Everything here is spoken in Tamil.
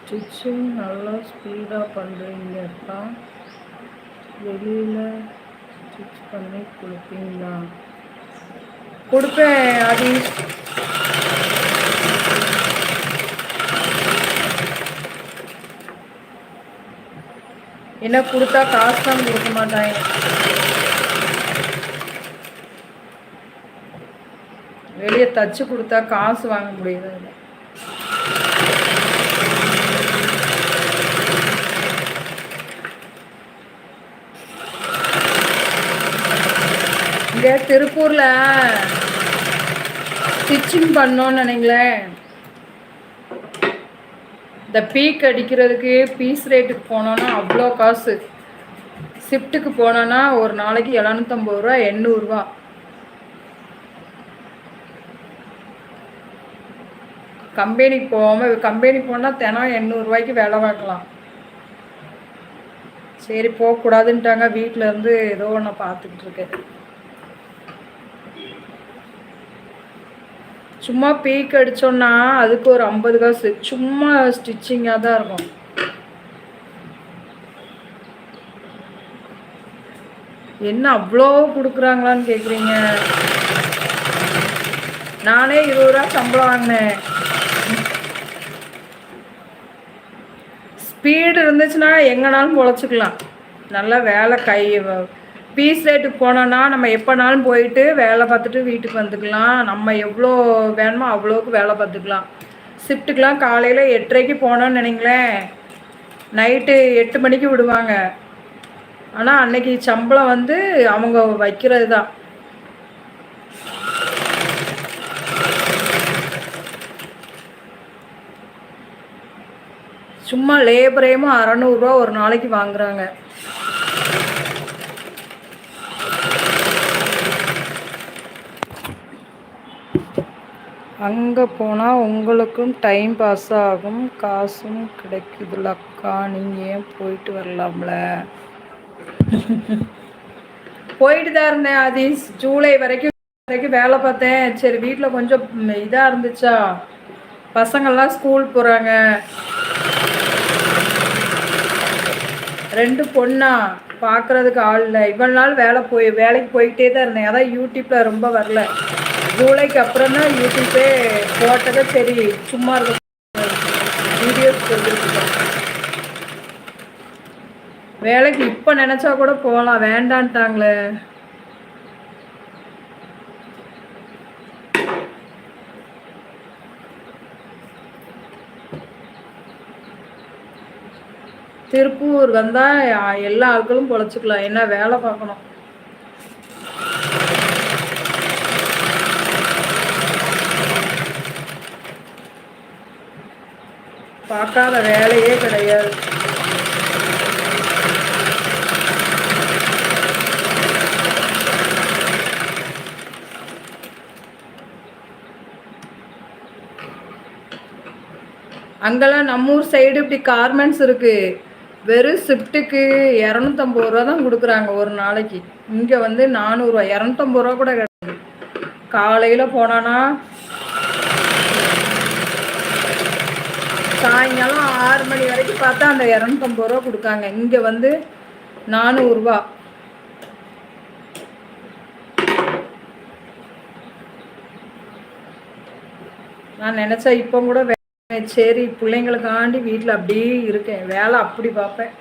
ஸ்டிச்சிங் நல்லா ஸ்பீடாக பண்ணுறீங்கப்பா. வெளியில் ஸ்டிச் பண்ணி கொடுப்பீங்களா? கொடுப்பேன் அது. என்ன கொடுத்தா காசு தான் கொடுக்க மாட்டாங்க. வெளியே தச்சு கொடுத்தா காசு வாங்க முடியாது. இங்கே திருப்பூரில் ஸ்டிச்சிங் பண்ணோன்னு நினைங்களேன், இந்த பீக் அடிக்கிறதுக்கு பீஸ் ரேட்டுக்கு போனோன்னா அவ்வளோ காசு. ஷிஃப்ட்டுக்கு போனோன்னா ஒரு நாளைக்கு 750 ரூபா 800 ரூபா. கம்பெனிக்கு போனால் தினம் 800 ரூபாய்க்கு வேலை பார்க்கலாம். சரி போகக்கூடாதுன்ட்டாங்க. வீட்டில் இருந்து ஏதோ ஒன்று பார்த்துக்கிட்டு இருக்கேன். சும்மா பீக் அடித்தோன்னா அதுக்கு ஒரு 50 காசு. சும்மா ஸ்டிச்சிங்காக தான் இருக்கும். என்ன அவ்வளோ கொடுக்குறாங்களான்னு கேட்குறீங்க? நானே 20 ரூபா சம்பளம் வாங்கினேன். ஸ்பீடு இருந்துச்சுன்னா எங்கேனாலும் பொழைச்சிக்கலாம். நல்லா வேலை பீஸ் ரேட்டுக்கு போனோன்னா நம்ம எப்போனாலும் போயிட்டு வேலை பார்த்துட்டு வீட்டுக்கு வந்துக்கலாம். நம்ம எவ்வளோ வேணுமோ அவ்வளோக்கு வேலை பார்த்துக்கலாம். ஷிஃப்ட்டுக்கெலாம் காலையில் 8:30க்கு போனோன்னு நினைங்களேன், நைட்டு 8 மணிக்கு விடுவாங்க. ஆனால் அன்னைக்கு சம்பளம் வந்து அவங்க வைக்கிறது தான். சும்மா லேபரேயும் 600 ரூபா ஒரு நாளைக்கு வாங்குறாங்க. அங்கே போனால் உங்களுக்கும் டைம் பாஸ் ஆகும், காசும் கிடைக்குதுலக்கா. நீங்கள் ஏன் போயிட்டு வரலாம்ல? போயிட்டு தான் இருந்தேன் ஆதீஸ். ஜூலை வரைக்கும் வேலை பார்த்தேன். சரி வீட்டில் கொஞ்சம் இதாக இருந்துச்சா, பசங்கள்லாம் ஸ்கூல் போகிறாங்க. 2 பொண்ணா, பார்க்குறதுக்கு ஆள் இல்லை. இவ்வளோ நாள் வேலைக்கு போய்கிட்டே தான் இருந்தேன். அதான் யூடியூப்பில் ரொம்ப வரல. ஜூலைக்கு அப்புறம் தான் யூடியூப்பே போட்டதை. சரி சும்மா இருக்க வீடியோஸ் சொல்லியிருக்கேன். வேலைக்கு இப்போ நினச்சா கூட போகலாம், வேண்டான்ட்டாங்களே. திருப்பூர் வந்தால் எல்லா ஆட்களும் பொழைச்சிக்கலாம். என்ன வேலை பார்க்கணும். பார்க்காத வேலையே கிடையாது. அங்கெல்லாம் நம்ம ஊர் சைடு இப்படி கார்மெண்ட்ஸ் இருக்குது. வெறும் ஷிஃப்ட்டுக்கு 250 ரூபா தான் கொடுக்குறாங்க ஒரு நாளைக்கு. இங்கே வந்து 400 ரூபா, 250 ரூபா கூட கிடையாது. காலையில் போனான்னா சாயங்காலம் 6 மணி வரைக்கும் பார்த்தா அந்த 250 ரூபா கொடுக்காங்க. இங்கே வந்து 400 ரூபா. நான் நினச்சா இப்போ கூட சரி பிள்ளைங்களுக்காண்டி வீட்டில் அப்படியே இருக்கேன். வேலை அப்படி பார்ப்பேன்.